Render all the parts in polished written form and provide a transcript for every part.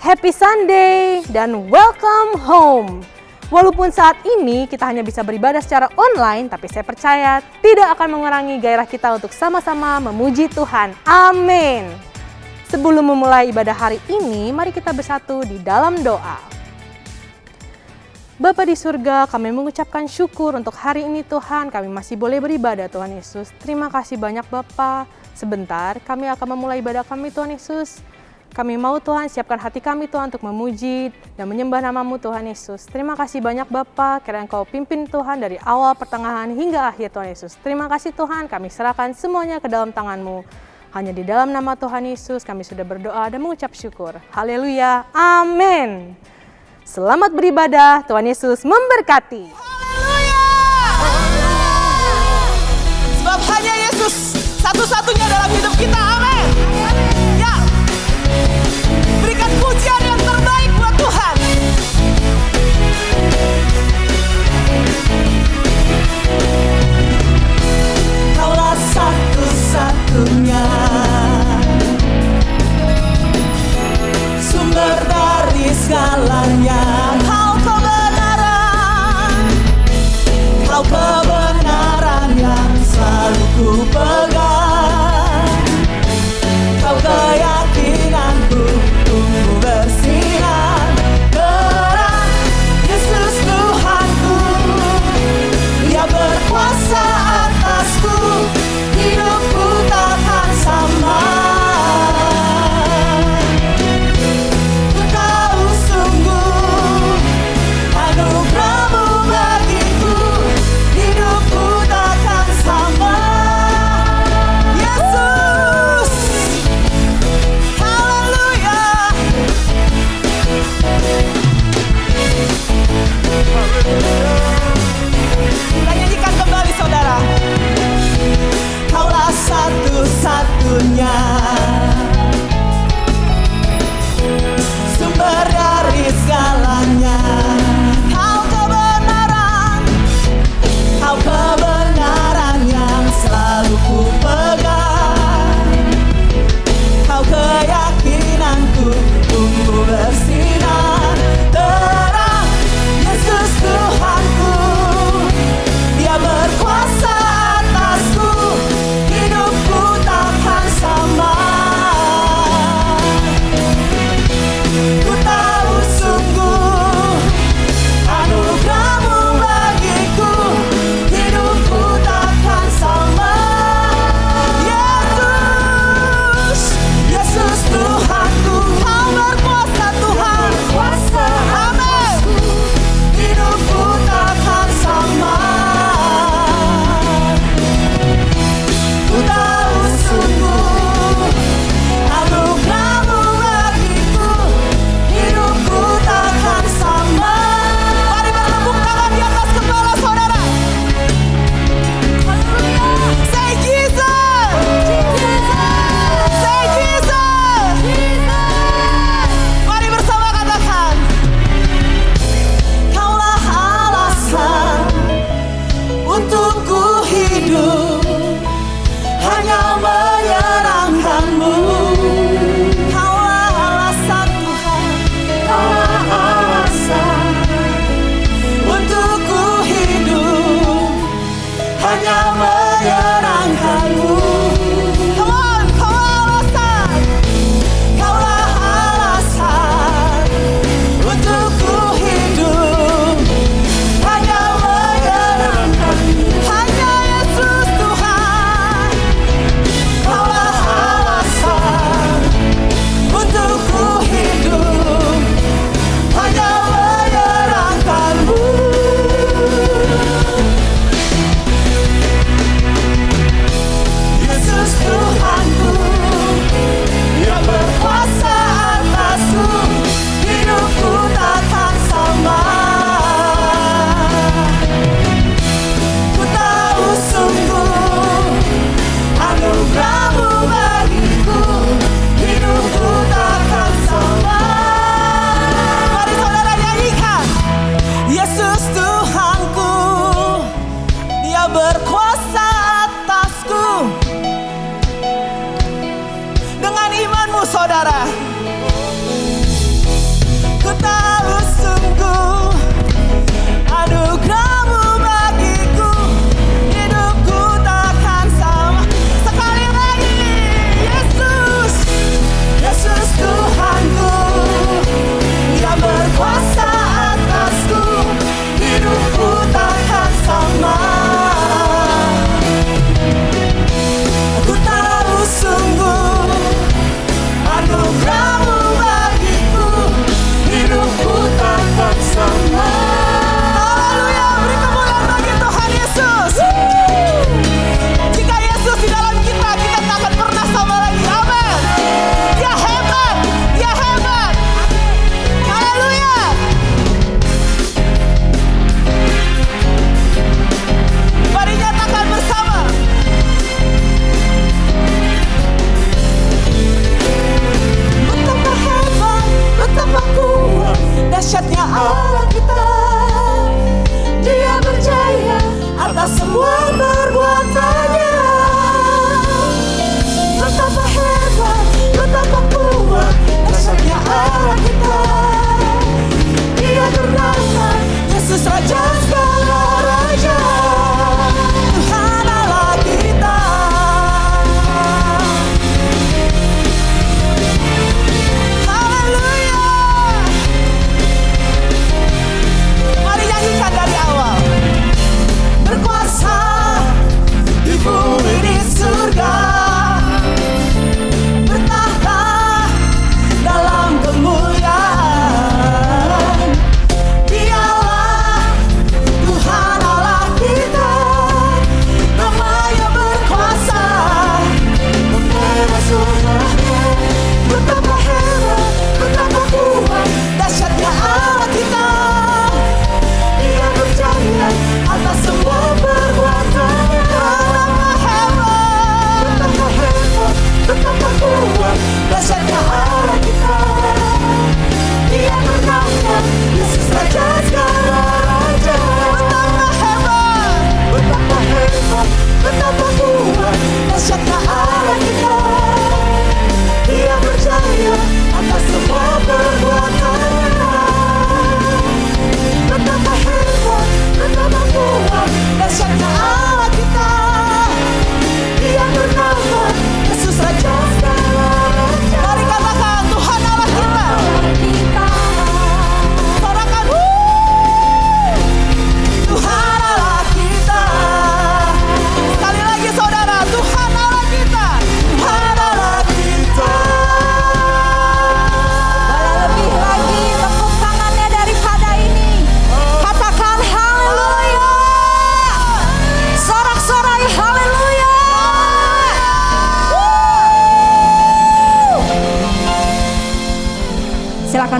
Happy Sunday dan welcome home. Walaupun saat ini kita hanya bisa beribadah secara online, tapi saya percaya tidak akan mengurangi gairah kita untuk sama-sama memuji Tuhan. Amin. Sebelum memulai ibadah hari ini, mari kita bersatu di dalam doa. Bapa di surga, kami mengucapkan syukur untuk hari ini Tuhan, kami masih boleh beribadah Tuhan Yesus. Terima kasih banyak Bapa. Sebentar, kami akan memulai ibadah kami Tuhan Yesus. Kami mau Tuhan siapkan hati kami Tuhan untuk memuji dan menyembah nama-Mu Tuhan Yesus. Terima kasih banyak Bapa, kiranya Engkau pimpin Tuhan dari awal, pertengahan hingga akhir Tuhan Yesus. Terima kasih Tuhan, kami serahkan semuanya ke dalam tangan-Mu. Hanya di dalam nama Tuhan Yesus kami sudah berdoa dan mengucap syukur. Haleluya, amin. Selamat beribadah, Tuhan Yesus memberkati. Haleluya! Sebab hanya Yesus satu-satunya dalam hidup kita, amin. Ya, berikan pujian yang terbaik buat Tuhan. Kaulah satu-satunya sumber dari segalanya. Kau kebenaran yang selalu ku pegang. Kau keyakinanku tumbuh bersinar.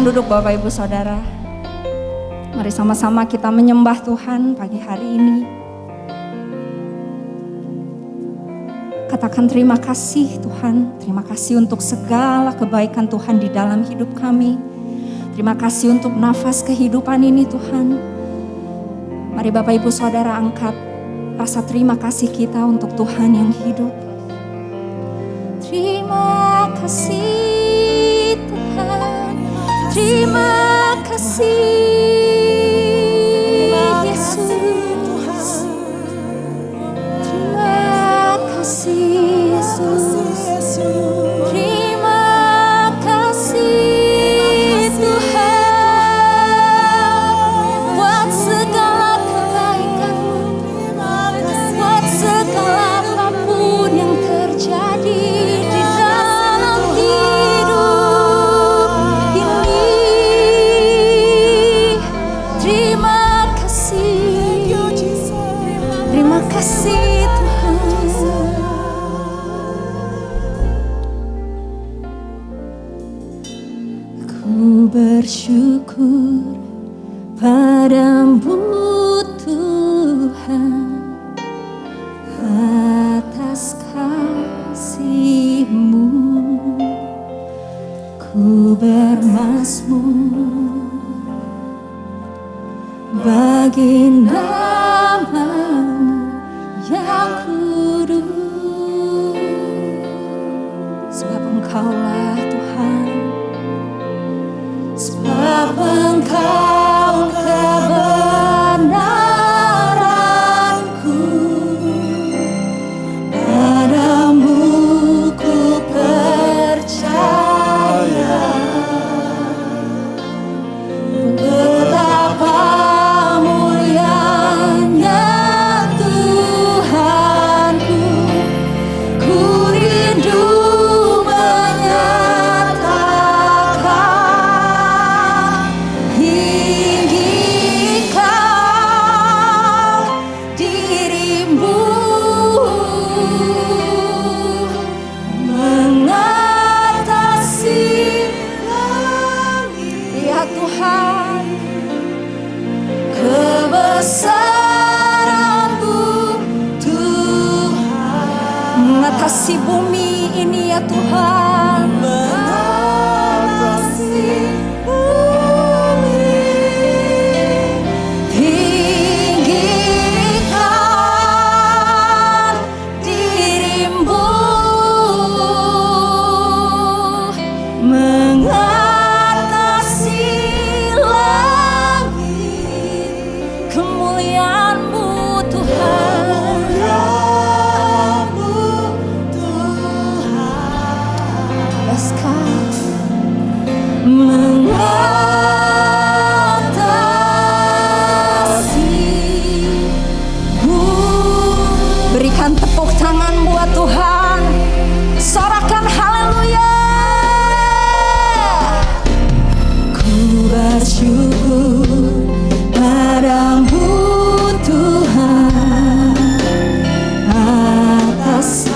duduk Bapak Ibu Saudara. Mari sama-sama kita menyembah Tuhan pagi hari ini. Katakan terima kasih Tuhan. Terima kasih untuk segala kebaikan Tuhan di dalam hidup kami. Terima kasih untuk nafas kehidupan ini Tuhan. Mari Bapak Ibu Saudara angkat rasa terima kasih kita untuk Tuhan yang hidup. Terima kasih Tuhan. Terima kasih Yesus. Terima kasih Yesus. Terima kasih Tuhan buat segala kebaikan-Mu, buat segala apapun yang terjadi di dalam hidup ini. Terima kasih Tuhan. Ku bersyukur padamu Tuhan atas kasih-Mu. Ku bermazmur bagi nama-Mu yang kudus, sebab Engkaulah Tuhan, sebab Engkau kebenaranku. Padamu ku percaya, betapa mulianya Tuhanku. Ku rindu menyatakan tinggikan diri-Mu mengatasi langit. Ya Tuhan, kebesaran-Mu Tuhan mengatasi bumi ini ya Tuhan. Mengatasi bumi. Tinggikan diri-Mu mengatasi langit. Kemuliaan-Mu Tuhan. Yes, God. Mengatasi-Mu. Berikan tepuk tangan buat Tuhan. Sorakan haleluya. Ku bersyukur padamu Tuhan atas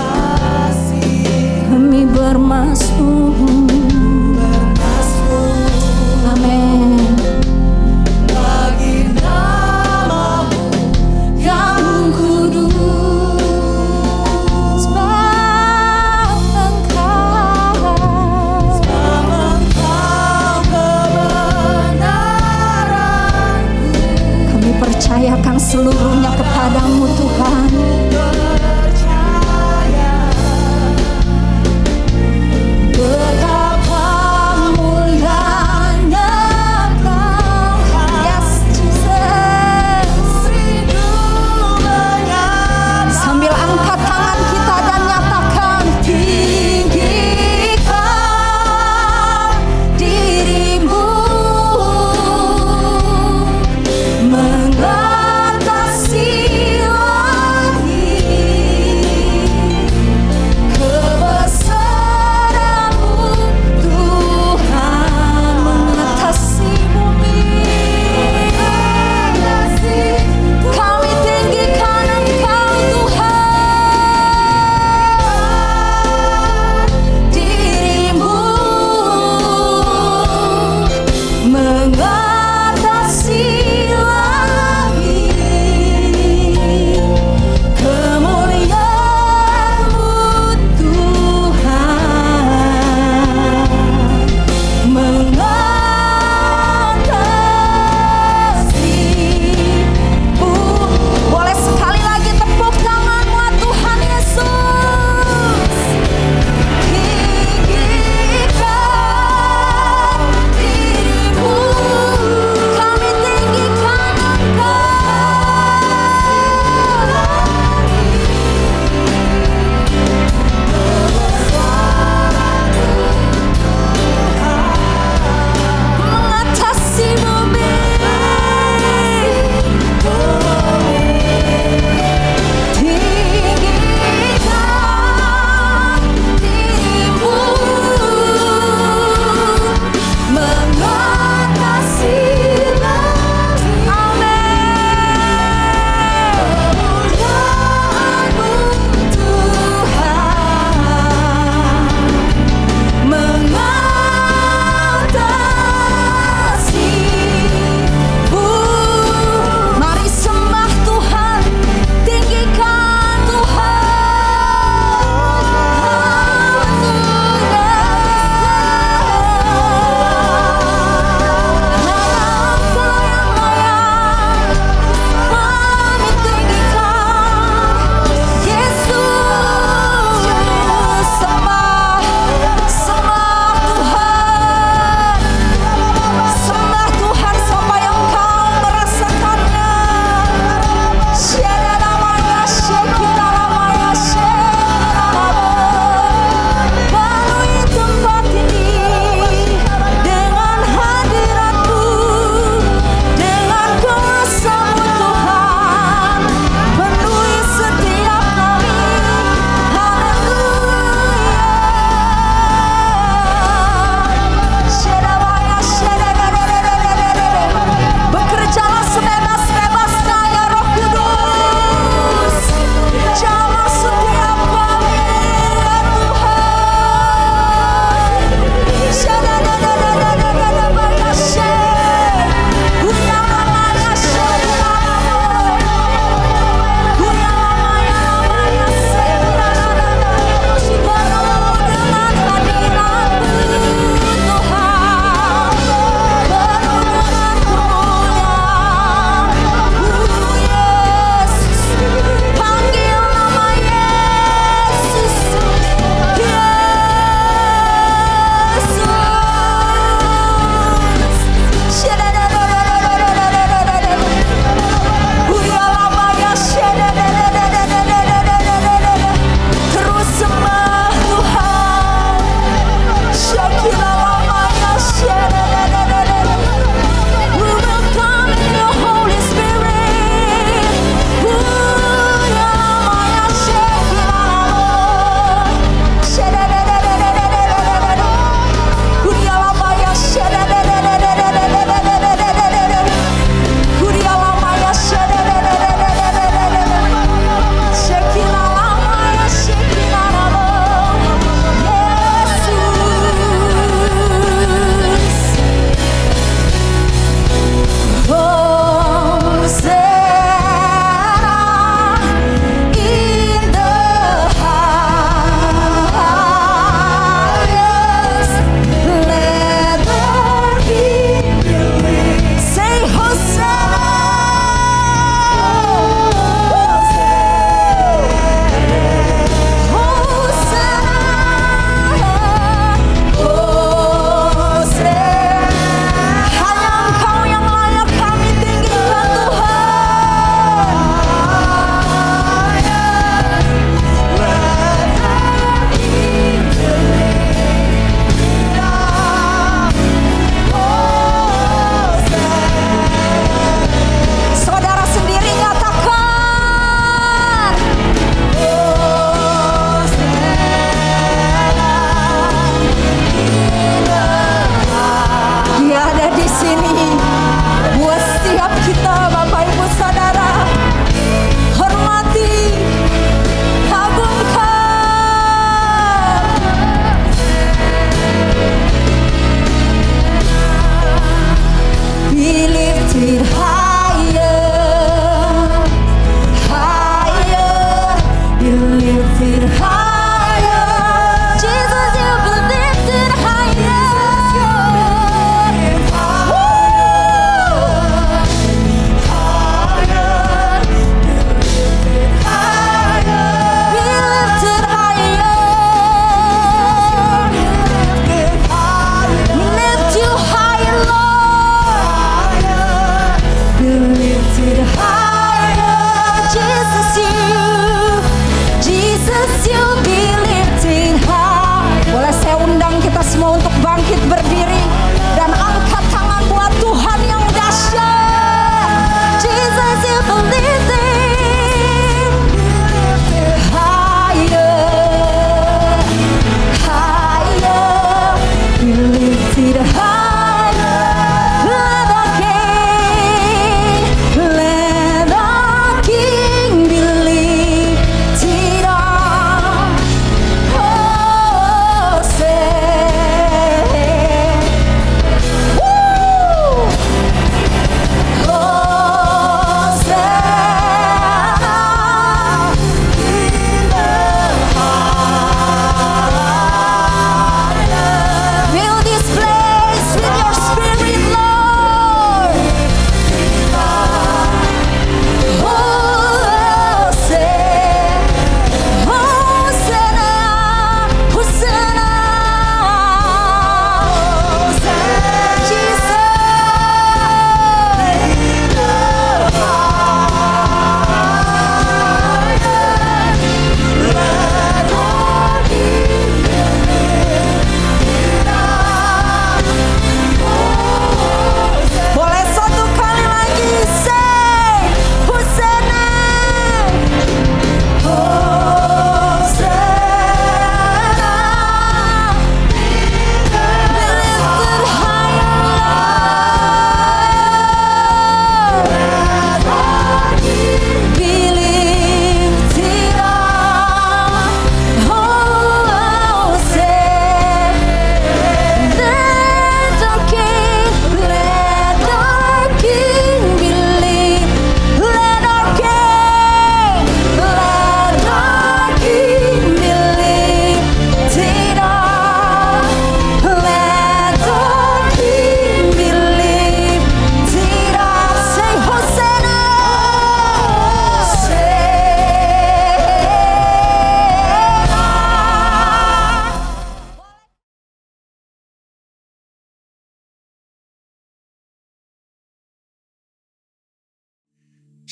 kami bermazmur. Amin. Bagi nama-Mu yang kudus, sebab Engkau kebenaranku. Kami percayakan seluruhnya kepadamu Tuhan. Betapa mulianya Kau, yes Jesus. Sambil angkat tangan kita dan nyatakan tinggikan diri-Mu mengatasi langit.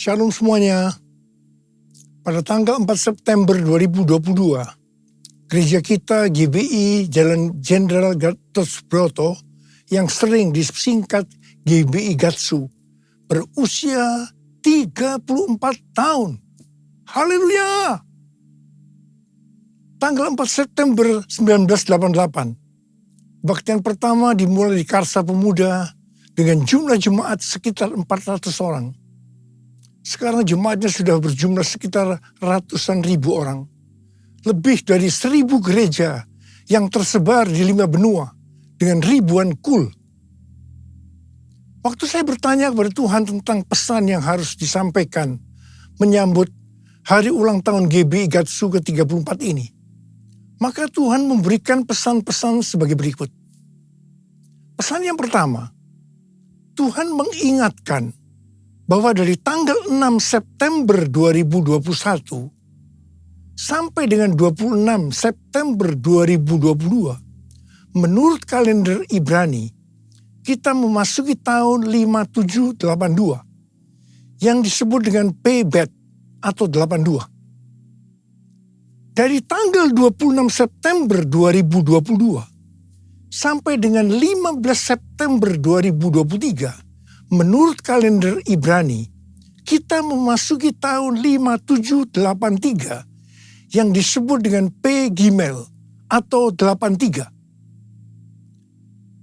Shalom semuanya. Pada tanggal 4 September 2022, gereja kita GBI Jalan Jenderal Gatot Subroto yang sering disingkat GBI Gatsu berusia 34 tahun. Haleluya! Tanggal 4 September 1988, kebaktian pertama dimulai di Karsa Pemuda dengan jumlah jemaat sekitar 400 orang. Sekarang jemaatnya sudah berjumlah sekitar ratusan ribu orang. Lebih dari 1.000 gereja yang tersebar di 5 benua dengan ribuan kul. Waktu saya bertanya kepada Tuhan tentang pesan yang harus disampaikan menyambut hari ulang tahun GBI Gatsu ke-34 ini, maka Tuhan memberikan pesan-pesan sebagai berikut. Pesan yang pertama, Tuhan mengingatkan bahwa dari tanggal 6 September 2021 sampai dengan 26 September 2022, menurut kalender Ibrani, kita memasuki tahun 5782 yang disebut dengan Pebet atau 82. Dari tanggal 26 September 2022 sampai dengan 15 September 2023, menurut kalender Ibrani, kita memasuki tahun 5783 yang disebut dengan P Gimel atau 83.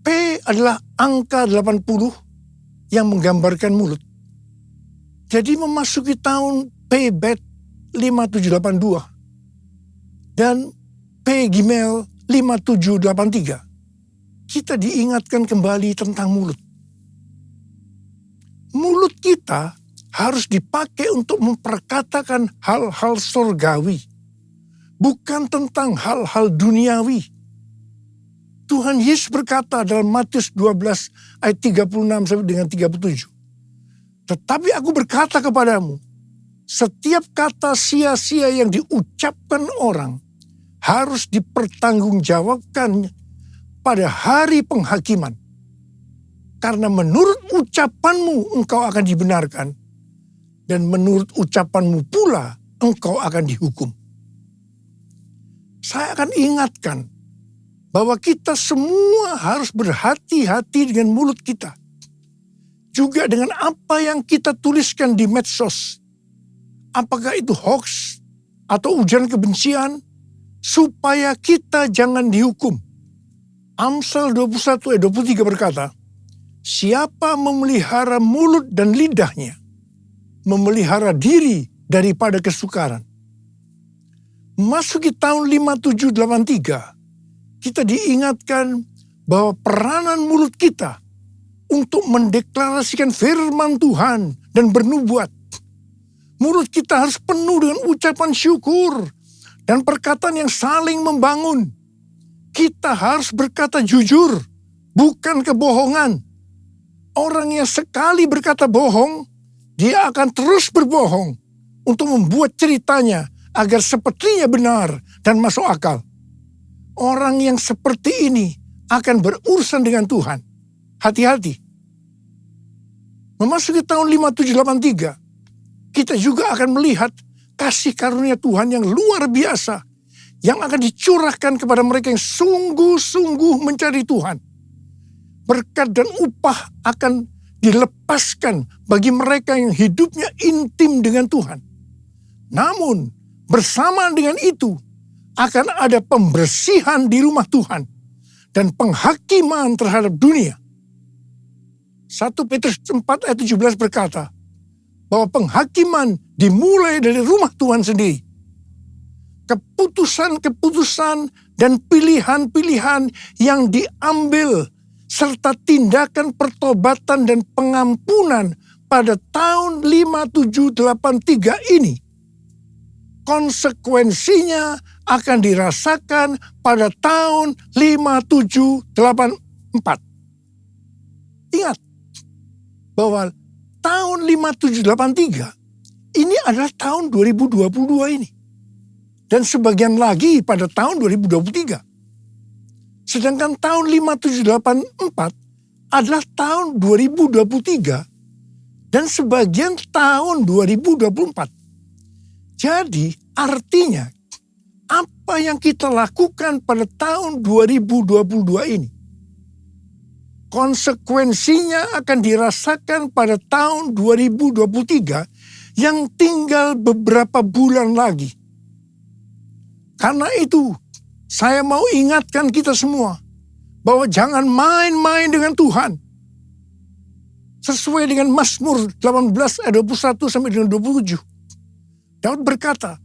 P adalah angka 80 yang menggambarkan mulut. Jadi memasuki tahun P Bet 5782 dan P Gimel 5783. Kita diingatkan kembali tentang mulut. Mulut kita harus dipakai untuk memperkatakan hal-hal surgawi, bukan tentang hal-hal duniawi. Tuhan Yesus berkata dalam Matius 12 ayat 36 sampai dengan 37. Tetapi aku berkata kepadamu, setiap kata sia-sia yang diucapkan orang harus dipertanggungjawabkan pada hari penghakiman. Karena menurut ucapanmu engkau akan dibenarkan, dan menurut ucapanmu pula engkau akan dihukum. Saya akan ingatkan bahwa kita semua harus berhati-hati dengan mulut kita. Juga dengan apa yang kita tuliskan di medsos. Apakah itu hoax atau ujaran kebencian, supaya kita jangan dihukum. Amsal 21 ayat 23 berkata, siapa memelihara mulut dan lidahnya, memelihara diri daripada kesukaran. Memasuki tahun 5783, kita diingatkan bahwa peranan mulut kita untuk mendeklarasikan firman Tuhan dan bernubuat. Mulut kita harus penuh dengan ucapan syukur dan perkataan yang saling membangun. Kita harus berkata jujur, bukan kebohongan. Orang yang sekali berkata bohong, dia akan terus berbohong untuk membuat ceritanya agar sepertinya benar dan masuk akal. Orang yang seperti ini akan berurusan dengan Tuhan. Hati-hati. Memasuki tahun 5783, kita juga akan melihat kasih karunia Tuhan yang luar biasa yang akan dicurahkan kepada mereka yang sungguh-sungguh mencari Tuhan. Berkat dan upah akan dilepaskan bagi mereka yang hidupnya intim dengan Tuhan. Namun, bersamaan dengan itu, akan ada pembersihan di rumah Tuhan dan penghakiman terhadap dunia. 1 Petrus 4 ayat 17 berkata, bahwa penghakiman dimulai dari rumah Tuhan sendiri. Keputusan-keputusan dan pilihan-pilihan yang diambil serta tindakan pertobatan dan pengampunan pada tahun 5783 ini, konsekuensinya akan dirasakan pada tahun 5784. Ingat bahwa tahun 5783 ini adalah tahun 2022 ini. Dan sebagian lagi pada tahun 2023. Sedangkan tahun 5784 adalah tahun 2023 dan sebagian tahun 2024. Jadi artinya apa yang kita lakukan pada tahun 2022 ini, konsekuensinya akan dirasakan pada tahun 2023 yang tinggal beberapa bulan lagi. Karena itu, saya mau ingatkan kita semua bahwa jangan main-main dengan Tuhan. Sesuai dengan Mazmur 18 ayat 21 sampai dengan 27. Daud berkata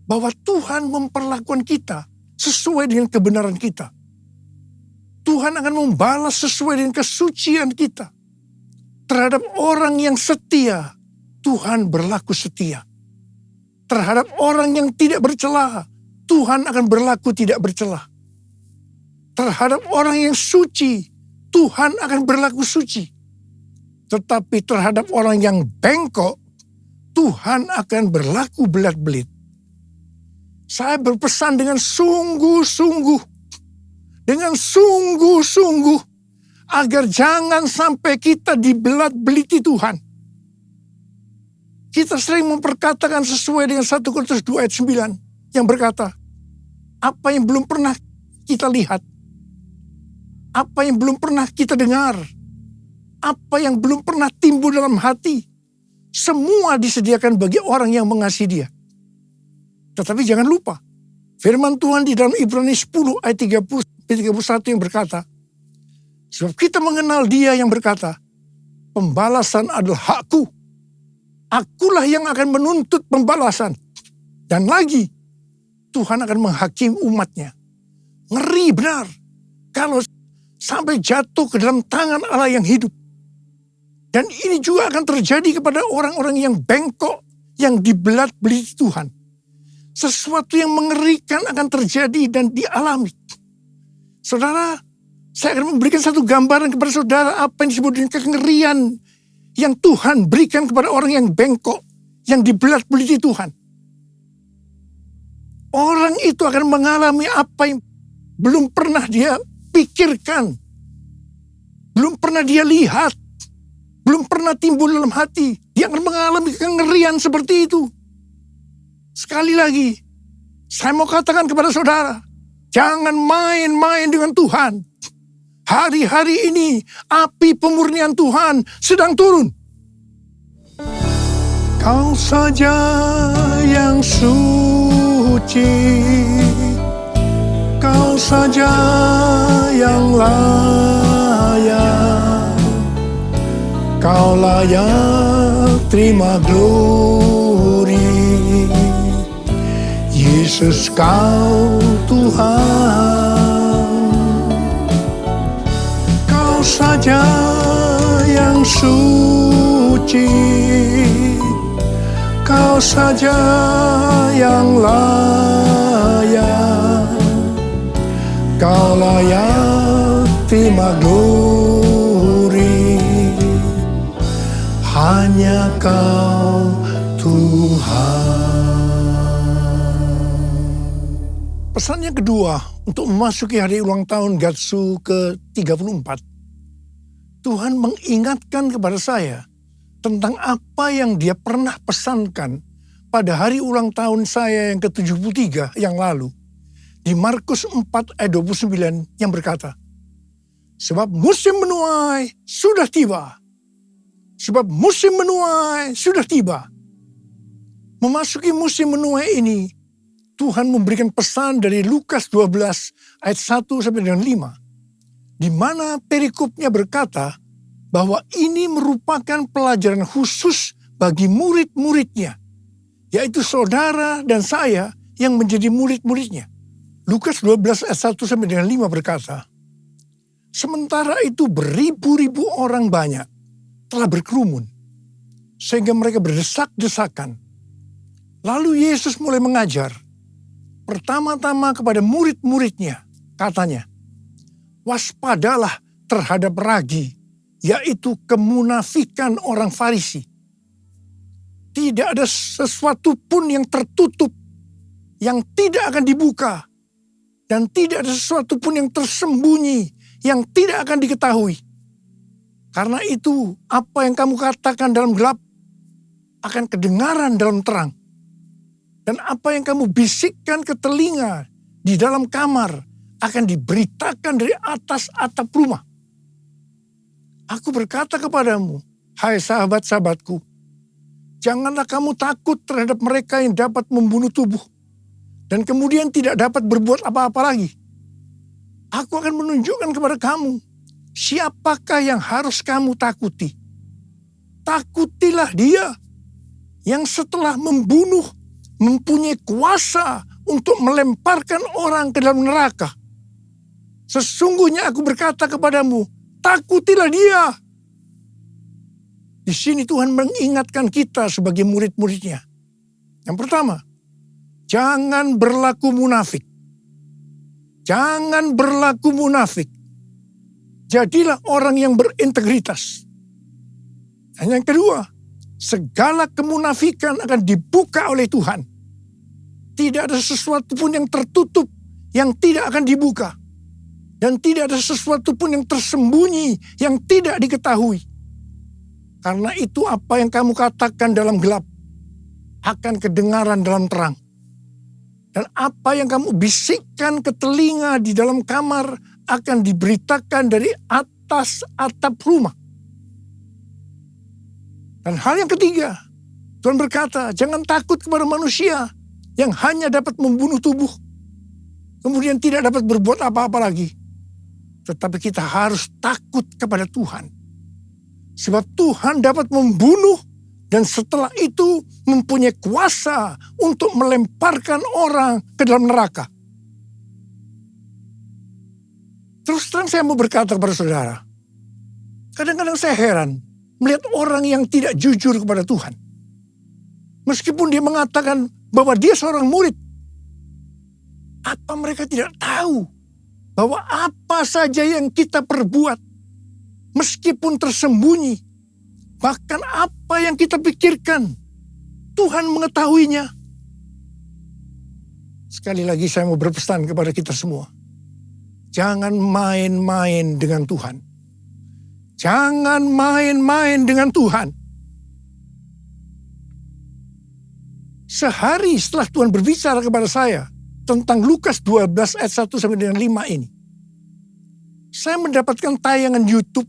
bahwa Tuhan memperlakukan kita sesuai dengan kebenaran kita. Tuhan akan membalas sesuai dengan kesucian kita. Terhadap orang yang setia, Tuhan berlaku setia. Terhadap orang yang tidak bercela, Tuhan akan berlaku tidak bercela. Terhadap orang yang suci, Tuhan akan berlaku suci. Tetapi terhadap orang yang bengkok, Tuhan akan berlaku belat-belit. Saya berpesan dengan sungguh-sungguh, agar jangan sampai kita dibelat-beliti Tuhan. Kita sering memperkatakan sesuai dengan 1 Korintus 2 ayat 9 yang berkata, apa yang belum pernah kita lihat, apa yang belum pernah kita dengar, apa yang belum pernah timbul dalam hati, semua disediakan bagi orang yang mengasihi Dia. Tetapi jangan lupa, firman Tuhan di dalam Ibrani 10 ayat 31 yang berkata, sebab kita mengenal Dia yang berkata, pembalasan adalah hakku. Akulah yang akan menuntut pembalasan. Dan lagi, Tuhan akan menghakimi umatnya. Ngeri benar kalau sampai jatuh ke dalam tangan Allah yang hidup. Dan ini juga akan terjadi kepada orang-orang yang bengkok, yang dibelat-beliti Tuhan. Sesuatu yang mengerikan akan terjadi dan dialami. Saudara, saya akan memberikan satu gambaran kepada saudara apa yang disebut dengan kengerian yang Tuhan berikan kepada orang yang bengkok, yang dibelat-beliti Tuhan. Orang itu akan mengalami apa yang belum pernah dia pikirkan, belum pernah dia lihat, belum pernah timbul dalam hati. Dia akan mengalami kengerian seperti itu. Sekali lagi, saya mau katakan kepada saudara, jangan main-main dengan Tuhan. Hari-hari ini api pemurnian Tuhan sedang turun. Kau saja yang suci, Kau saja yang layak, Kau layak terima glory. Yesus Kau Tuhan, Kau saja yang suci, Kau saja yang layak, Kau layak terima glory. Hanya Kau Tuhan. Pesan yang kedua untuk memasuki hari ulang tahun Gatsu ke-34. Tuhan mengingatkan kepada saya tentang apa yang Dia pernah pesankan pada hari ulang tahun saya yang ke-73 yang lalu. Di Markus 4 ayat 29 yang berkata, sebab musim menuai sudah tiba. Sebab musim menuai sudah tiba. Memasuki musim menuai ini, Tuhan memberikan pesan dari Lukas 12 ayat 1 sampai dengan 5. Di mana perikopnya berkata bahwa ini merupakan pelajaran khusus bagi murid-muridnya. Yaitu saudara dan saya yang menjadi murid-muridnya. Lukas 12 ayat 1 sampai dengan 5 berkata, sementara itu beribu-ribu orang banyak telah berkerumun, sehingga mereka berdesak-desakan. Lalu Yesus mulai mengajar, pertama-tama kepada murid-muridnya, katanya, waspadalah terhadap ragi, yaitu kemunafikan orang Farisi. Tidak ada sesuatu pun yang tertutup, yang tidak akan dibuka, dan tidak ada sesuatu pun yang tersembunyi, yang tidak akan diketahui. Karena itu apa yang kamu katakan dalam gelap akan kedengaran dalam terang. Dan apa yang kamu bisikkan ke telinga di dalam kamar akan diberitakan dari atas atap rumah. Aku berkata kepadamu, hai sahabat-sahabatku, janganlah kamu takut terhadap mereka yang dapat membunuh tubuh dan kemudian tidak dapat berbuat apa-apa lagi. Aku akan menunjukkan kepada kamu siapakah yang harus kamu takuti. Takutilah dia yang setelah membunuh mempunyai kuasa untuk melemparkan orang ke dalam neraka. Sesungguhnya aku berkata kepadamu, takutilah dia. Di sini Tuhan mengingatkan kita sebagai murid-muridnya. Yang pertama, jangan berlaku munafik. Jangan berlaku munafik. Jadilah orang yang berintegritas. Dan yang kedua, segala kemunafikan akan dibuka oleh Tuhan. Tidak ada sesuatu pun yang tertutup yang tidak akan dibuka. Dan tidak ada sesuatu pun yang tersembunyi yang tidak diketahui. Karena itu apa yang kamu katakan dalam gelap akan kedengaran dalam terang. Dan apa yang kamu bisikkan ke telinga di dalam kamar akan diberitakan dari atas atap rumah. Dan hal yang ketiga, Tuhan berkata, jangan takut kepada manusia yang hanya dapat membunuh tubuh, kemudian tidak dapat berbuat apa-apa lagi. Tetapi kita harus takut kepada Tuhan. Sebab Tuhan dapat membunuh dan setelah itu mempunyai kuasa untuk melemparkan orang ke dalam neraka. Terus terang saya mau berkata kepada saudara, kadang-kadang saya heran melihat orang yang tidak jujur kepada Tuhan. Meskipun dia mengatakan bahwa dia seorang murid, apa mereka tidak tahu bahwa apa saja yang kita perbuat, meskipun tersembunyi, bahkan apa yang kita pikirkan, Tuhan mengetahuinya. Sekali lagi saya mau berpesan kepada kita semua. Jangan main-main dengan Tuhan. Jangan main-main dengan Tuhan. Sehari setelah Tuhan berbicara kepada saya tentang Lukas 12 ayat 1 sampai dengan 5 ini, saya mendapatkan tayangan YouTube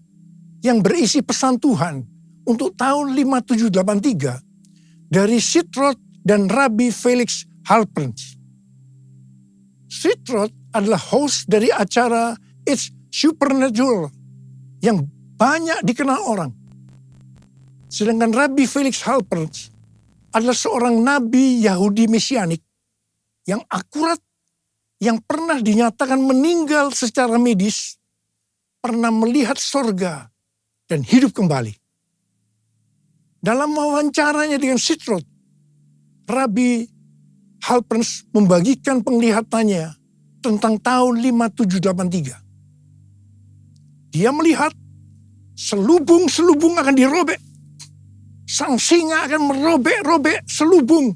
yang berisi pesan Tuhan untuk tahun 5783 dari Sitroth dan Rabbi Felix Halperns. Sitroth adalah host dari acara It's Supernatural yang banyak dikenal orang. Sedangkan Rabbi Felix Halperns adalah seorang nabi Yahudi Mesianik yang akurat, yang pernah dinyatakan meninggal secara medis, pernah melihat sorga dan hidup kembali. Dalam wawancaranya dengan Sitroth, Rabbi Halperns membagikan penglihatannya tentang tahun 5783. Dia melihat selubung-selubung akan dirobek. Sang singa akan merobek-robek selubung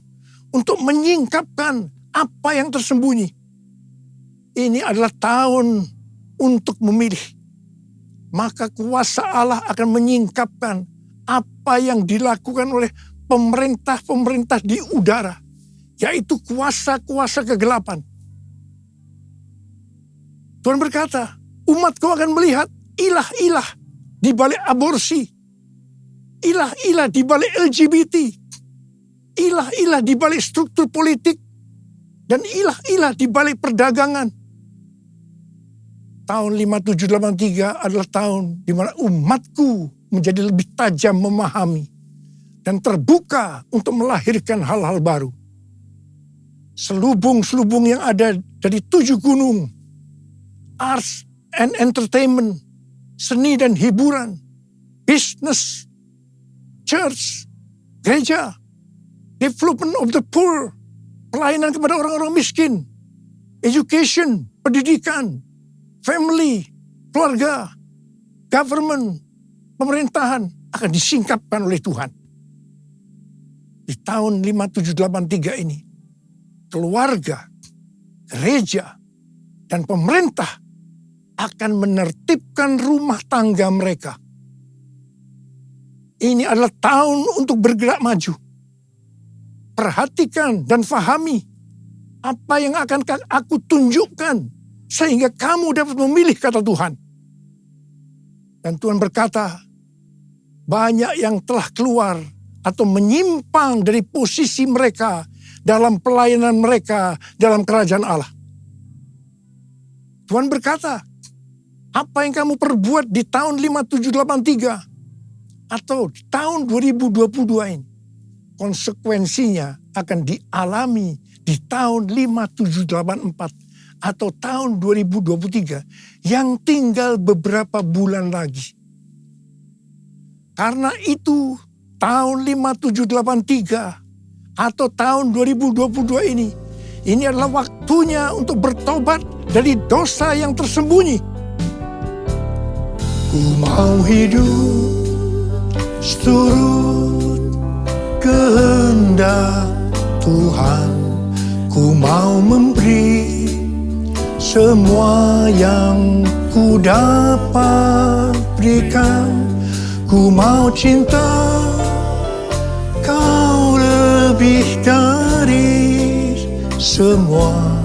untuk menyingkapkan apa yang tersembunyi. Ini adalah tahun untuk memilih. Maka kuasa Allah akan menyingkapkan apa yang dilakukan oleh pemerintah-pemerintah di udara, yaitu kuasa-kuasa kegelapan. Tuhan berkata, umatku akan melihat ilah-ilah di balik aborsi, ilah-ilah di balik LGBT, ilah-ilah di balik struktur politik, dan ilah-ilah di balik perdagangan. Tahun 5783 adalah tahun di mana umatku menjadi lebih tajam memahami dan terbuka untuk melahirkan hal-hal baru. Selubung-selubung yang ada dari 7 gunung, arts and entertainment, seni dan hiburan, business, church, gereja, development of the poor, pelayanan kepada orang-orang miskin, education, pendidikan, family, keluarga, government, pemerintahan akan disingkapkan oleh Tuhan. Di tahun 5783 ini, keluarga, gereja, dan pemerintah akan menertibkan rumah tangga mereka Ini adalah tahun untuk bergerak maju. Perhatikan dan fahami apa yang akan aku tunjukkan sehingga kamu dapat memilih kata Tuhan. Dan Tuhan berkata, banyak yang telah keluar atau menyimpang dari posisi mereka dalam pelayanan mereka dalam kerajaan Allah. Tuhan berkata, apa yang kamu perbuat di tahun 5783 atau di tahun 2022 ini, konsekuensinya akan dialami di tahun 5784 atau tahun 2023 yang tinggal beberapa bulan lagi. Karena itu tahun 5783 atau tahun 2022 ini adalah waktunya untuk bertobat dari dosa yang tersembunyi. Ku mau hidup seturut kehendak Tuhan, ku mau memberi semua yang ku dapat berikan. Ku mau cinta kau lebih dari semua.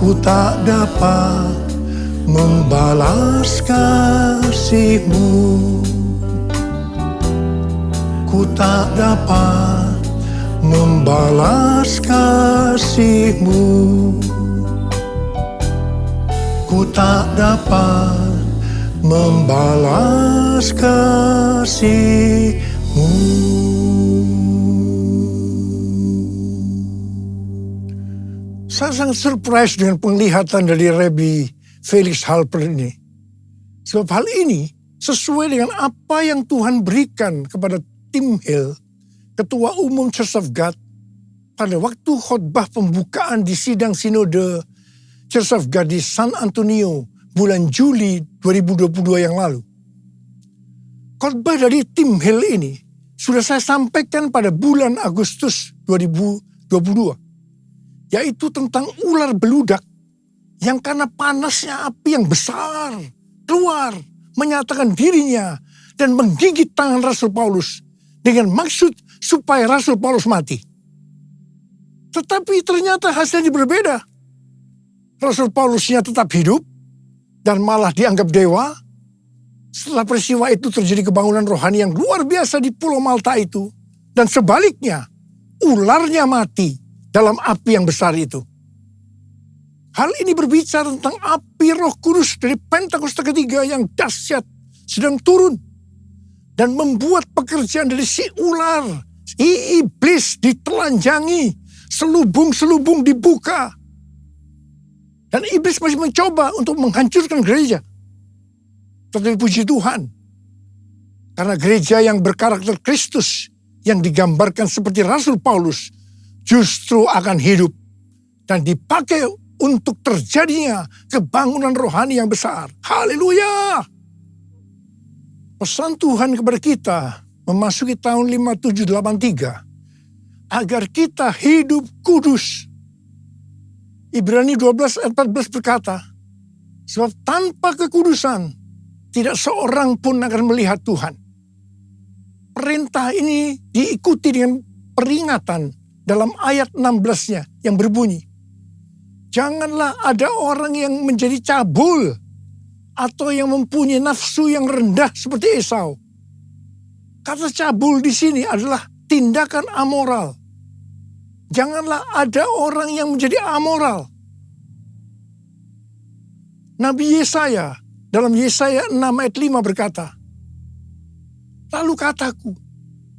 Ku tak dapat membalas kasih-Mu. Ku tak dapat membalas kasih-Mu. Ku tak dapat membalas kasih-Mu. Saya sangat surprise dengan penglihatan dari Rabbi Felix Halper ini. Sebab hal ini sesuai dengan apa yang Tuhan berikan kepada Tim Hill, Ketua Umum Church of God, pada waktu khotbah pembukaan di sidang sinode Church of God di San Antonio bulan Juli 2022 yang lalu. Khotbah dari Tim Hill ini sudah saya sampaikan pada bulan Agustus 2022, yaitu tentang ular beludak yang karena panasnya api yang besar keluar menyatakan dirinya dan menggigit tangan Rasul Paulus dengan maksud supaya Rasul Paulus mati. Tetapi ternyata hasilnya berbeda. Rasul Paulusnya tetap hidup dan malah dianggap dewa. Setelah peristiwa itu terjadi kebangunan rohani yang luar biasa di Pulau Malta itu. Dan sebaliknya, ularnya mati dalam api yang besar itu. Hal ini berbicara tentang api Roh Kudus dari Pentakosta ketiga yang dahsyat sedang turun dan membuat pekerjaan dari si ular, si iblis ditelanjangi, selubung-selubung dibuka. Dan iblis masih mencoba untuk menghancurkan gereja. Tetapi puji Tuhan, karena gereja yang berkarakter Kristus yang digambarkan seperti Rasul Paulus justru akan hidup dan dipakai untuk terjadinya kebangunan rohani yang besar. Haleluya! Pesan Tuhan kepada kita memasuki tahun 5783 agar kita hidup kudus. Ibrani 12 ayat 14 berkata, sebab tanpa kekudusan tidak seorang pun akan melihat Tuhan. Perintah ini diikuti dengan peringatan dalam ayat 16-nya yang berbunyi, janganlah ada orang yang menjadi cabul atau yang mempunyai nafsu yang rendah seperti Esau. Kata cabul di sini adalah tindakan amoral. Janganlah ada orang yang menjadi amoral. Nabi Yesaya dalam Yesaya 6 ayat 5 berkata, lalu kataku,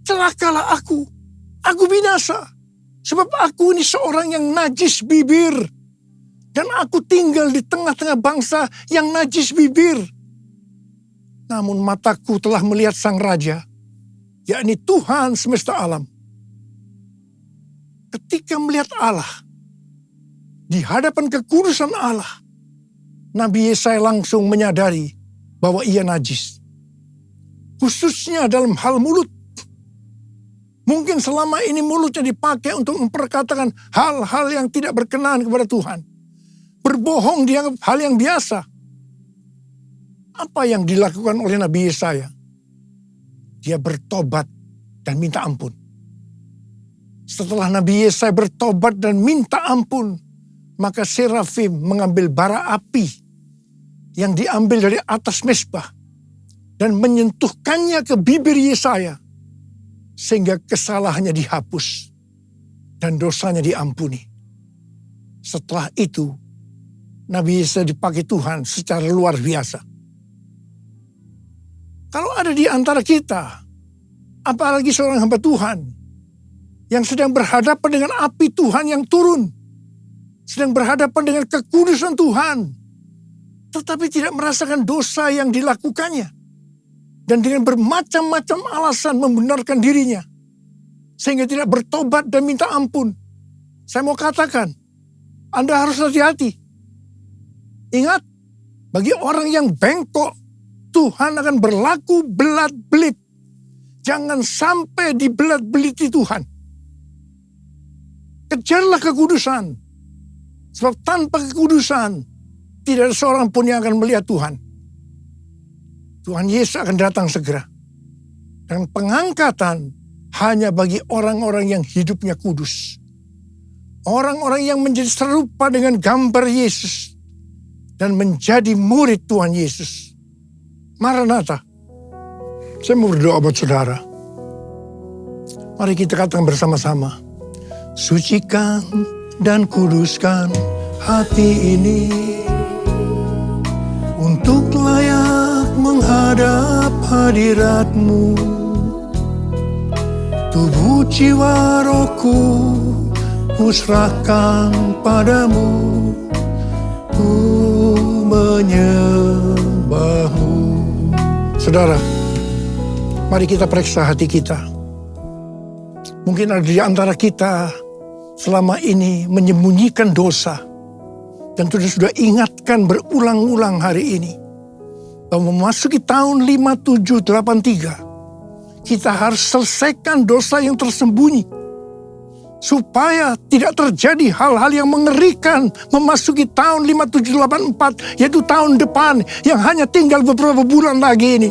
celakalah aku binasa, sebab aku ini seorang yang najis bibir, dan aku tinggal di tengah-tengah bangsa yang najis bibir. Namun mataku telah melihat Sang Raja, yakni Tuhan semesta alam. Ketika melihat Allah, di hadapan kekudusan Allah, Nabi Yesaya langsung menyadari bahwa ia najis. Khususnya dalam hal mulut. Mungkin selama ini mulutnya dipakai untuk memperkatakan hal-hal yang tidak berkenan kepada Tuhan. Berbohong dianggap hal yang biasa. Apa yang dilakukan oleh Nabi Yesaya? dia bertobat dan minta ampun. Setelah Nabi Yesaya bertobat dan minta ampun, maka serafim mengambil bara api yang diambil dari atas mezbah dan menyentuhkannya ke bibir Yesaya, sehingga kesalahannya dihapus dan dosanya diampuni. Setelah itu, Nabi Yesaya dipakai Tuhan secara luar biasa. Kalau ada di antara kita, apalagi seorang hamba Tuhan, yang sedang berhadapan dengan api Tuhan yang turun, sedang berhadapan dengan kekudusan Tuhan, tetapi tidak merasakan dosa yang dilakukannya, dan dengan bermacam-macam alasan membenarkan dirinya, sehingga tidak bertobat dan minta ampun. Saya mau katakan, Anda harus hati-hati. Ingat, bagi orang yang bengkok, Tuhan akan berlaku belat-belit. Jangan sampai dibelat-beliti Tuhan. Kejarlah kekudusan. Sebab tanpa kekudusan, tidak ada seorang pun yang akan melihat Tuhan. Tuhan Yesus akan datang segera. Dan pengangkatan hanya bagi orang-orang yang hidupnya kudus. Orang-orang yang menjadi serupa dengan gambar Yesus. Dan menjadi murid Tuhan Yesus. Maranatha. Saya mau berdoa buat saudara. Mari kita katakan bersama-sama. Sucikan dan kuduskan hati ini untuk layak menghadap hadirat-Mu. Tubuh jiwa rohku kuserahkan padamu, ku menyembah-Mu. Saudara, mari kita periksa hati kita. Mungkin ada di antara kita selama ini menyembunyikan dosa. Dan sudah ingatkan berulang-ulang hari ini. Bahwa memasuki tahun 5783. Kita harus selesaikan dosa yang tersembunyi. Supaya tidak terjadi hal-hal yang mengerikan memasuki tahun 5784. Yaitu tahun depan yang hanya tinggal beberapa bulan lagi ini.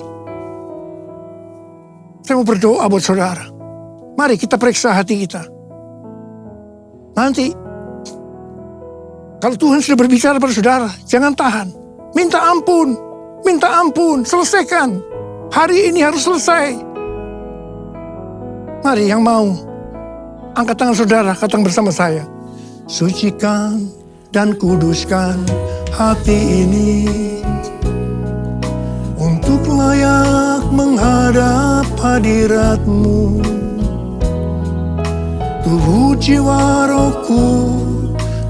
Saya mau berdoa buat saudara. Mari kita periksa hati kita. Nanti, kalau Tuhan sudah berbicara pada saudara, jangan tahan. Minta ampun, selesaikan. Hari ini harus selesai. Mari yang mau, angkat tangan saudara, katakan bersama saya. Sucikan dan kuduskan hati ini untuk layak menghadap hadirat-Mu. Tubuh jiwa rohku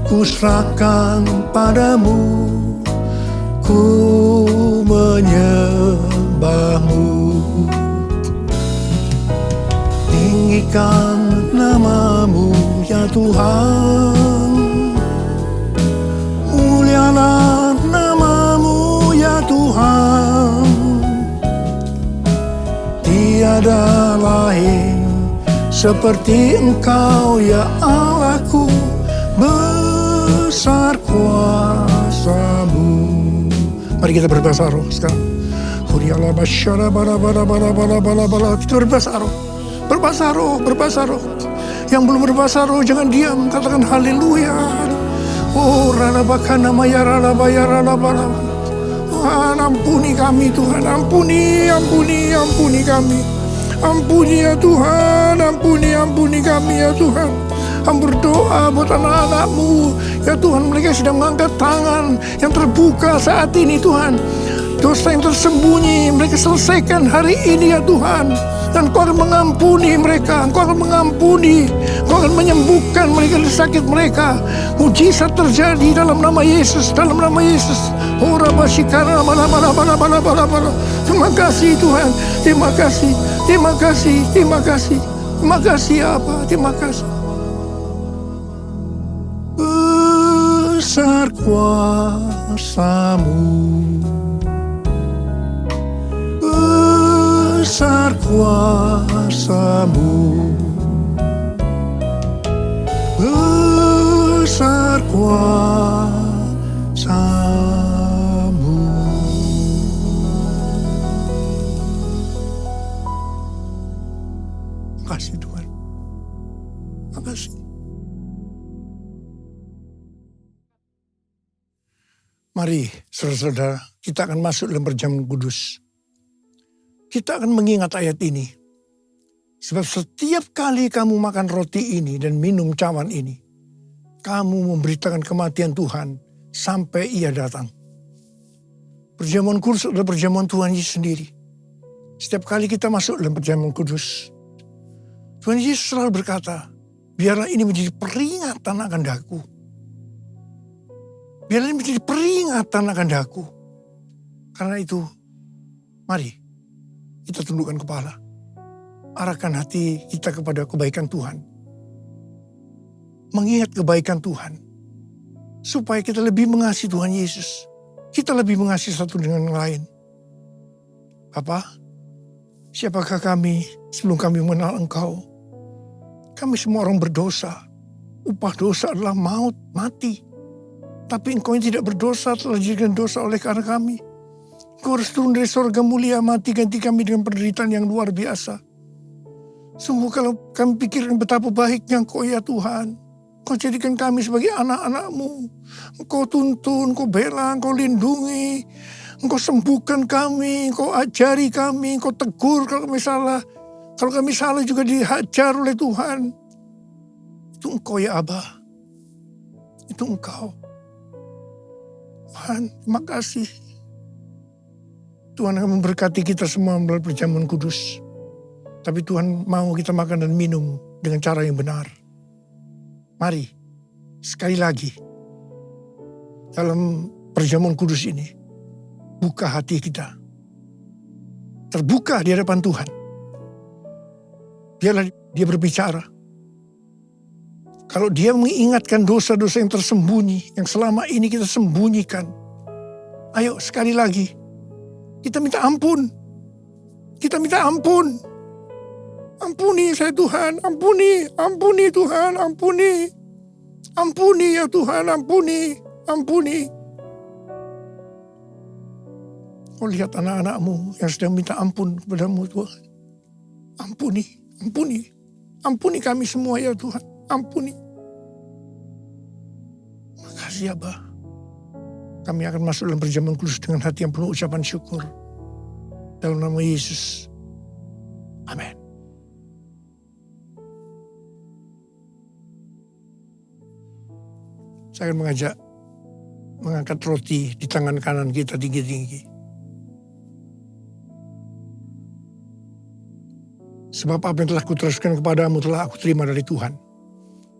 kuserahkan padamu, ku menyembah-Mu. Tinggikan nama-Mu ya Tuhan, mulialah nama-Mu ya Tuhan. Tiada lain seperti Engkau ya Allahku, besar kuasa-Mu. Mari kita berbahasa roh sekarang. Kita berbahasa roh. Berbahasa roh. Yang belum berbahasa roh jangan diam, katakan haleluya. Oh ralabakana maya ralabaya ralabara. Ampuni kami Tuhan, ampuni kami. Ampuni ya Tuhan, ampuni kami ya Tuhan. Kami berdoa buat anak-anak-Mu. Ya Tuhan, mereka sedang mengangkat tangan yang terbuka saat ini Tuhan. Dosa yang tersembunyi, mereka selesaikan hari ini ya Tuhan. Dan Kau akan mengampuni mereka, Kau akan mengampuni, Kau akan menyembuhkan mereka dari sakit mereka. Mujizat terjadi dalam nama Yesus, dalam nama Yesus. Terima kasih Tuhan, terima kasih Apa, terima kasih. Besar kuasa-Mu, besar kuasa-Mu, besar kuasa-Mu. Mari saudara-saudara, kita akan masuk dalam perjamuan kudus. Kita akan mengingat ayat ini. Sebab setiap kali kamu makan roti ini dan minum cawan ini, kamu memberitakan kematian Tuhan sampai Ia datang. Perjamuan kudus adalah perjamuan Tuhan Yesus sendiri. Setiap kali kita masuk dalam perjamuan kudus, Tuhan Yesus selalu berkata, biarlah ini menjadi peringatan akan daku. Biarlah ini menjadi peringatan akan daku. Karena itu, mari kita tundukkan kepala. Arahkan hati kita kepada kebaikan Tuhan. Mengingat kebaikan Tuhan. Supaya kita lebih mengasihi Tuhan Yesus. Kita lebih mengasihi satu dengan yang lain. Bapa, siapakah kami sebelum kami mengenal Engkau? Kami semua orang berdosa. Upah dosa adalah maut, mati. Tapi Engkau yang tidak berdosa telah dijadikan dosa oleh karena kami. Engkau harus turun dari surga mulia, mati ganti kami dengan penderitaan yang luar biasa. Sungguh kalau kami pikirkan betapa baiknya Engkau ya Tuhan. Engkau jadikan kami sebagai anak-anak-Mu. Engkau tuntun, Engkau bela, Engkau lindungi. Engkau sembuhkan kami, Engkau ajari kami, Engkau tegur kalau kami salah. Kalau kami salah juga dihajar oleh Tuhan. Itu Engkau ya Abah. Itu Engkau. Tuhan, terima kasih. Tuhan akan memberkati kita semua melalui perjamuan kudus. Tapi Tuhan mau kita makan dan minum dengan cara yang benar. Mari, sekali lagi, dalam perjamuan kudus ini, buka hati kita. Terbuka di hadapan Tuhan. Biarlah dia berbicara. Kalau dia mengingatkan dosa-dosa yang tersembunyi, yang selama ini kita sembunyikan. Ayo sekali lagi, kita minta ampun. Kita minta ampun. Ampuni saya Tuhan, ampuni Tuhan, ampuni. Ampuni ya Tuhan, ampuni. Kau lihat anak-anak-Mu yang sedang minta ampun kepada-Mu Tuhan. Ampuni kami semua ya Tuhan, ampuni. Makasih Abah. Kami akan masuk dalam perjamuan kudus dengan hati yang penuh ucapan syukur. Dalam nama Yesus. Amin. Saya akan mengangkat roti di tangan kanan kita tinggi-tinggi. Sebab apa yang telah kuteruskan kepadamu telah aku terima dari Tuhan.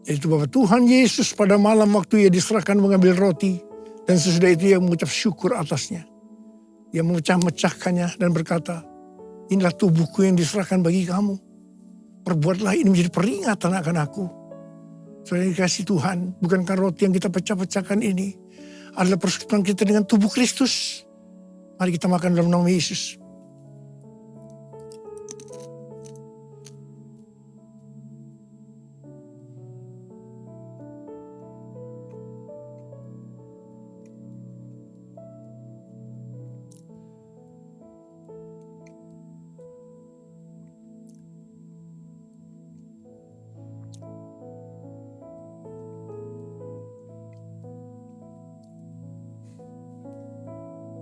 Yaitu bahwa Tuhan Yesus pada malam waktu Ia diserahkan mengambil roti. Dan sesudah itu Ia mengucap syukur atasnya. Ia memecah-mecahkannya dan berkata, inilah tubuhku yang diserahkan bagi kamu. Perbuatlah ini menjadi peringatan akan aku. Saudara dikasih Tuhan, bukankah roti yang kita pecah-pecahkan ini adalah persekutuan kita dengan tubuh Kristus? Mari kita makan dalam nama Yesus.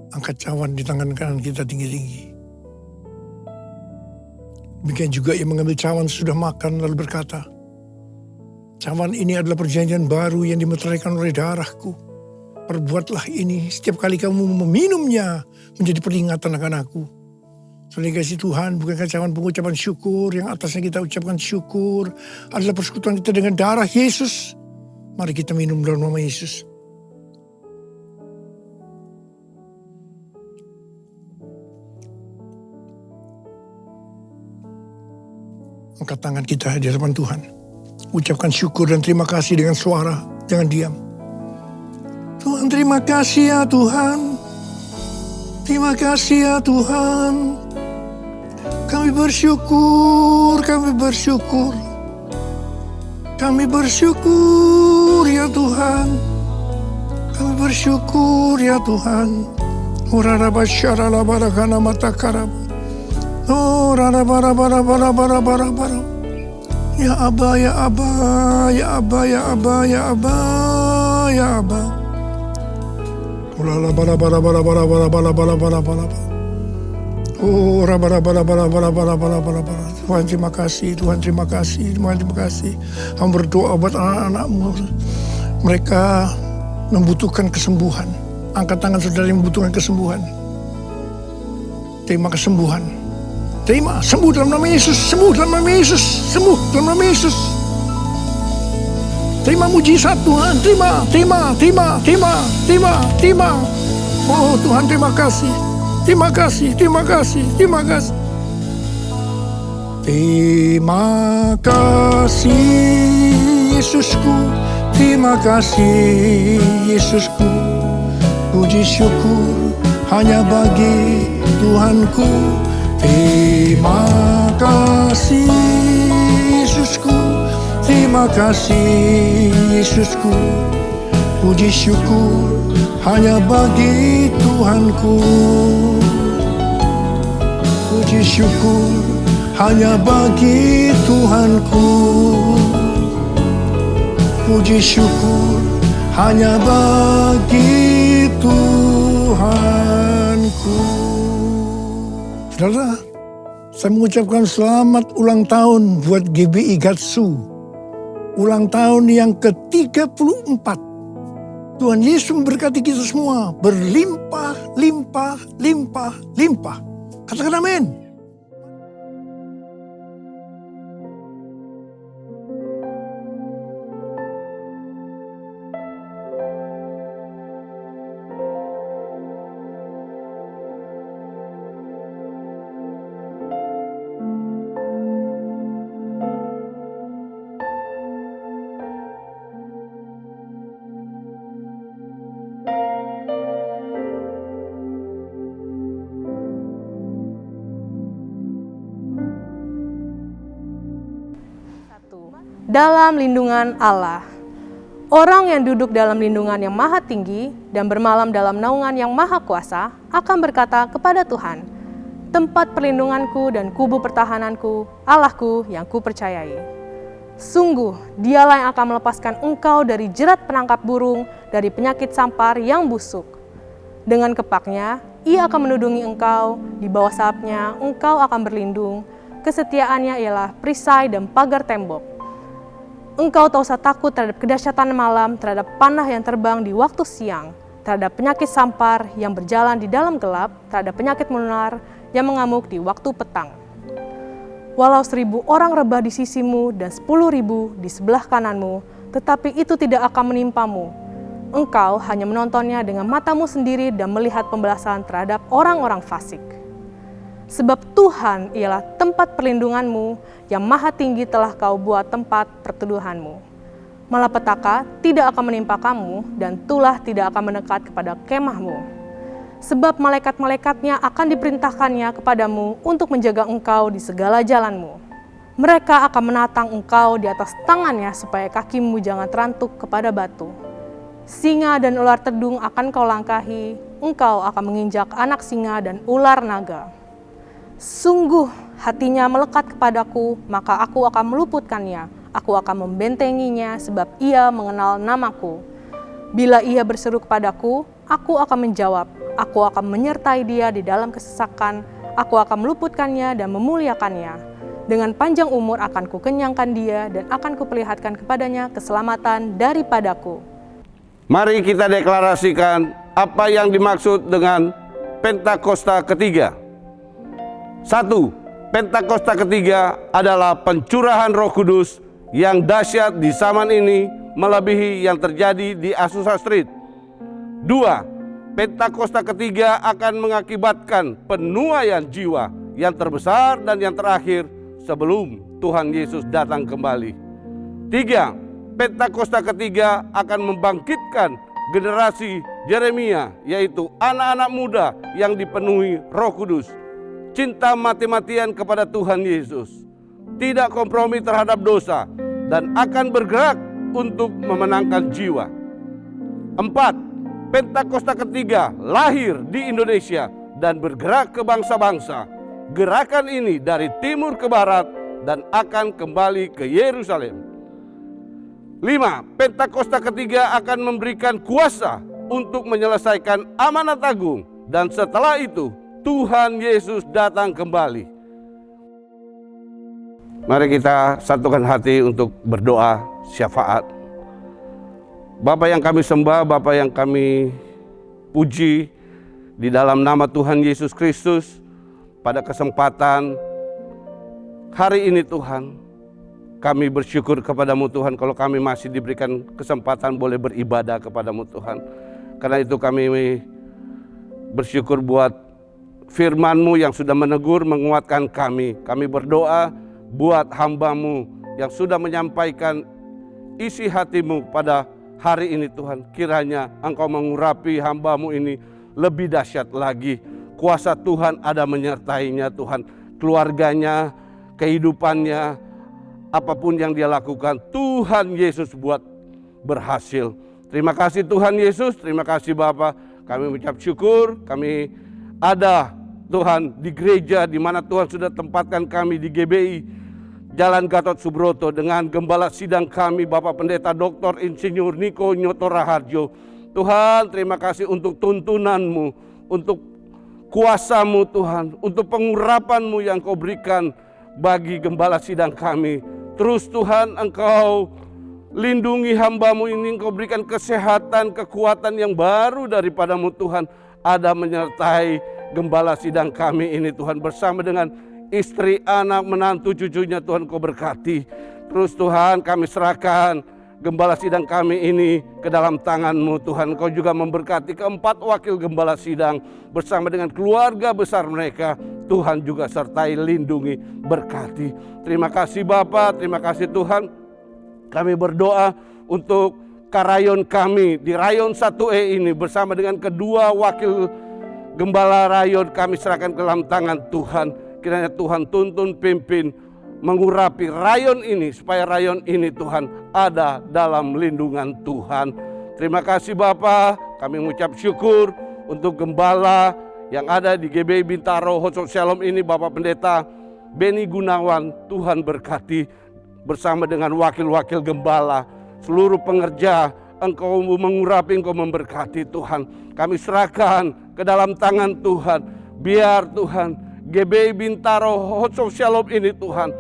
Angkat cawan di tangan kanan kita tinggi-tinggi. Demikian juga Ia mengambil cawan sudah makan lalu berkata, cawan ini adalah perjanjian baru yang dimeteraikan oleh darahku. Perbuatlah ini setiap kali kamu meminumnya menjadi peringatan akan aku. Saudara kasih Tuhan, bukankah cawan pengucapan syukur yang atasnya kita ucapkan syukur adalah persekutuan kita dengan darah Yesus. Mari kita minum dalam nama Yesus. Angkat tangan kita di hadapan Tuhan. Ucapkan syukur dan terima kasih dengan suara. Jangan diam. Tuhan, terima kasih ya Tuhan. Terima kasih ya Tuhan. Kami bersyukur, kami bersyukur. Kami bersyukur ya Tuhan. Kami bersyukur ya Tuhan. Urarabasyarala barakana matakarab. Oh, rara bara bara bara bara bara bara. Ya Aba, ya Aba, ya Aba, ya Aba, ya Aba, ya Aba. Oh, Tuhan terima kasih, Tuhan terima kasih, Tuhan terima kasih. Hamba berdoa buat anak-anakmu. Mereka membutuhkan kesembuhan. Angkat tangan saudara yang membutuhkan kesembuhan. Terima kesembuhan. Terima, sembuh dalam nama Yesus, sembuh dalam nama Yesus, sembuh dalam nama Yesus. Terima mujizat Tuhan, terima. Oh Tuhan terima kasih. Terima kasih. Terima kasih Yesusku, terima kasih Yesusku. Puji syukur hanya bagi Tuhanku. Terima kasih Yesusku, terima kasih Yesusku. Puji syukur hanya bagi Tuhanku. Puji syukur hanya bagi Tuhanku. Puji syukur hanya bagi Tuhanku. Saudara, saya mengucapkan selamat ulang tahun buat GBI Gatsu. Ulang tahun yang ke-34. Tuhan Yesus memberkati kita semua berlimpah. Katakan amin. Dalam lindungan Allah. Orang yang duduk dalam lindungan yang maha tinggi dan bermalam dalam naungan yang maha kuasa akan berkata kepada Tuhan, tempat perlindunganku dan kubu pertahananku, Allahku yang kupercayai. Sungguh, dialah yang akan melepaskan engkau dari jerat penangkap burung, dari penyakit sampar yang busuk. Dengan kepaknya, ia akan menudungi engkau, di bawah sayapnya engkau akan berlindung, kesetiaannya ialah perisai dan pagar tembok. Engkau tak usah takut terhadap kedahsyatan malam, terhadap panah yang terbang di waktu siang, terhadap penyakit sampar yang berjalan di dalam gelap, terhadap penyakit menular yang mengamuk di waktu petang. Walau 1.000 orang rebah di sisimu dan 10.000 di sebelah kananmu, tetapi itu tidak akan menimpamu. Engkau hanya menontonnya dengan matamu sendiri dan melihat pembalasan terhadap orang-orang fasik. Sebab Tuhan ialah tempat perlindunganmu, yang maha tinggi telah kau buat tempat perteduhanmu. Malapetaka tidak akan menimpa kamu, dan tulah tidak akan mendekat kepada kemahmu. Sebab malaikat-malaikatnya akan diperintahkannya kepadamu untuk menjaga engkau di segala jalanmu. Mereka akan menatang engkau di atas tangannya supaya kakimu jangan terantuk kepada batu. Singa dan ular tedung akan kau langkahi, engkau akan menginjak anak singa dan ular naga. Sungguh hatinya melekat kepadaku, maka aku akan meluputkannya. Aku akan membentenginya sebab ia mengenal namaku. Bila ia berseru kepadaku, aku akan menjawab. Aku akan menyertai dia di dalam kesesakan. Aku akan meluputkannya dan memuliakannya. Dengan panjang umur akan kukenyangkan dia dan akan kuperlihatkan kepadanya keselamatan daripadaku. Mari kita deklarasikan apa yang dimaksud dengan Pentakosta ketiga. 1. Pentakosta ketiga adalah pencurahan Roh Kudus yang dahsyat di zaman ini melebihi yang terjadi di Azusa Street. 2. Pentakosta ketiga akan mengakibatkan penuaian jiwa yang terbesar dan yang terakhir sebelum Tuhan Yesus datang kembali. 3. Pentakosta ketiga akan membangkitkan generasi Yeremia, yaitu anak-anak muda yang dipenuhi Roh Kudus, cinta mati-matian kepada Tuhan Yesus, tidak kompromi terhadap dosa, dan akan bergerak untuk memenangkan jiwa. 4. Pentakosta ketiga lahir di Indonesia dan bergerak ke bangsa-bangsa. Gerakan ini dari timur ke barat dan akan kembali ke Yerusalem. 5. Pentakosta ketiga akan memberikan kuasa untuk menyelesaikan amanat agung. Dan setelah itu Tuhan Yesus datang kembali. Mari kita satukan hati untuk berdoa syafaat. Bapa yang kami sembah, Bapa yang kami puji, di dalam nama Tuhan Yesus Kristus, pada kesempatan hari ini Tuhan, kami bersyukur kepadamu Tuhan kalau kami masih diberikan kesempatan boleh beribadah kepadamu Tuhan. Karena itu kami bersyukur buat firman-Mu yang sudah menegur, menguatkan kami. Kami berdoa buat hamba-Mu yang sudah menyampaikan isi hati-Mu pada hari ini Tuhan. Kiranya Engkau mengurapi hamba-Mu ini lebih dahsyat lagi. Kuasa Tuhan ada menyertainya Tuhan. Keluarganya, kehidupannya, apapun yang dia lakukan, Tuhan Yesus buat berhasil. Terima kasih Tuhan Yesus, terima kasih Bapa. Kami mengucap syukur, kami ada Tuhan di gereja di mana Tuhan sudah tempatkan kami di GBI Jalan Gatot Subroto dengan gembala sidang kami Bapak Pendeta Dr. Insinyur Niko Nyoto Raharjo. Tuhan, terima kasih untuk tuntunan-Mu, untuk kuasa-Mu Tuhan, untuk pengurapan-Mu yang Kau berikan bagi gembala sidang kami. Terus Tuhan, Engkau lindungi hamba-Mu ini, Engkau berikan kesehatan, kekuatan yang baru daripada-Mu Tuhan. Ada menyertai gembala sidang kami ini Tuhan, bersama dengan istri, anak, menantu, cucunya Tuhan Kau berkati. Terus Tuhan, kami serahkan gembala sidang kami ini ke dalam tangan-Mu Tuhan. Kau juga memberkati keempat wakil gembala sidang bersama dengan keluarga besar mereka. Tuhan juga sertai, lindungi, berkati. Terima kasih Bapa, terima kasih Tuhan. Kami berdoa untuk karayon kami di rayon 1E ini bersama dengan kedua wakil gembala rayon, kami serahkan ke dalam tangan Tuhan. Kiranya Tuhan tuntun, pimpin, mengurapi rayon ini supaya rayon ini Tuhan ada dalam lindungan Tuhan. Terima kasih Bapa, kami mengucap syukur untuk gembala yang ada di GBI Bintaro Hoso Shalom ini, Bapak Pendeta Beni Gunawan. Tuhan berkati bersama dengan wakil-wakil gembala, seluruh pengerja. Engkau mengurapi, Engkau memberkati Tuhan. Kami serahkan ke dalam tangan Tuhan. Biar Tuhan GBI Bintaro Hoso Shalom ini Tuhan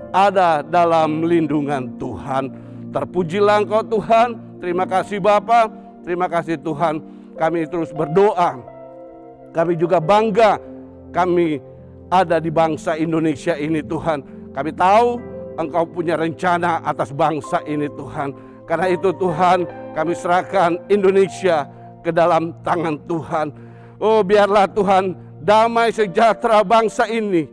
ada dalam lindungan Tuhan. Terpujilah Engkau Tuhan. Terima kasih Bapa, terima kasih Tuhan. Kami terus berdoa. Kami juga bangga kami ada di bangsa Indonesia ini Tuhan. Kami tahu Engkau punya rencana atas bangsa ini Tuhan. Karena itu Tuhan, kami serahkan Indonesia ke dalam tangan Tuhan. Oh, biarlah Tuhan damai sejahtera bangsa ini,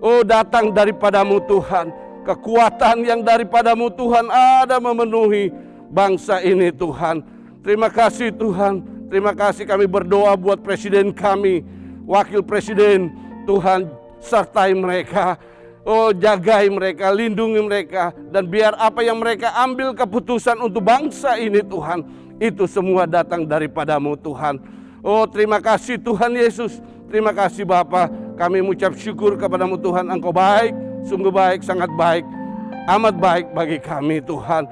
oh, datang daripada-Mu Tuhan. Kekuatan yang daripada-Mu Tuhan ada memenuhi bangsa ini Tuhan. Terima kasih Tuhan. Terima kasih, kami berdoa buat presiden kami, wakil presiden. Tuhan sertai mereka. Oh, jagai mereka, lindungi mereka. Dan biar apa yang mereka ambil keputusan untuk bangsa ini Tuhan, itu semua datang daripada-Mu Tuhan. Oh, terima kasih Tuhan Yesus. Terima kasih Bapa, kami mengucap syukur kepada-Mu Tuhan. Engkau baik, sungguh baik, sangat baik, amat baik bagi kami Tuhan.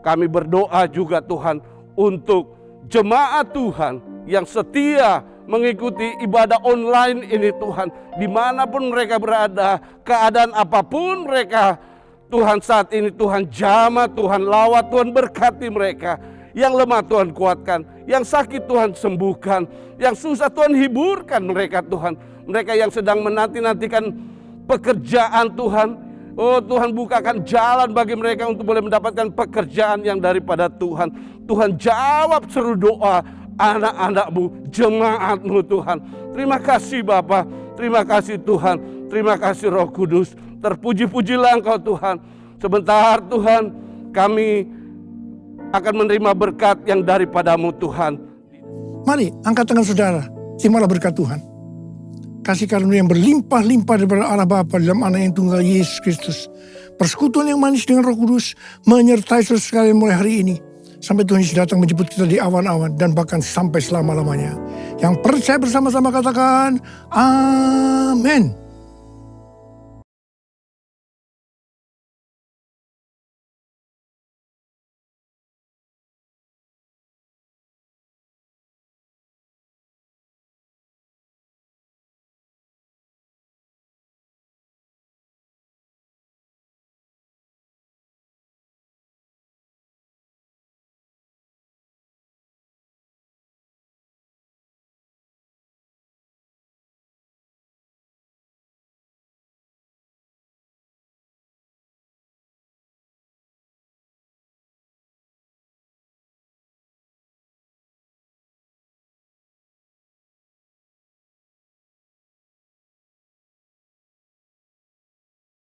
Kami berdoa juga Tuhan untuk jemaat Tuhan yang setia mengikuti ibadah online ini Tuhan. Dimanapun mereka berada, keadaan apapun mereka, Tuhan saat ini Tuhan jamah, Tuhan lawat, Tuhan berkati mereka. Yang lemah Tuhan kuatkan, yang sakit Tuhan sembuhkan, yang susah Tuhan hiburkan mereka Tuhan. Mereka yang sedang menanti-nantikan pekerjaan Tuhan, oh Tuhan bukakan jalan bagi mereka untuk boleh mendapatkan pekerjaan yang daripada Tuhan. Tuhan jawab seru doa anak-anak-Mu, jemaat-Mu Tuhan. Terima kasih Bapa, terima kasih Tuhan, terima kasih Roh Kudus. Terpuji-pujilah Engkau Tuhan. Sebentar Tuhan, kami akan menerima berkat yang daripada-Mu Tuhan. Mari angkat tangan saudara, terimalah berkat Tuhan. Kasih karunia yang berlimpah-limpah daripada Allah Bapa dalam Anak yang tunggal Yesus Kristus. Persekutuan yang manis dengan Roh Kudus menyertai saudara sekalian mulai hari ini. Sampai Tuhan Yesus datang menjemput kita di awan-awan dan bahkan sampai selama-lamanya. Yang percaya bersama-sama katakan, Amin.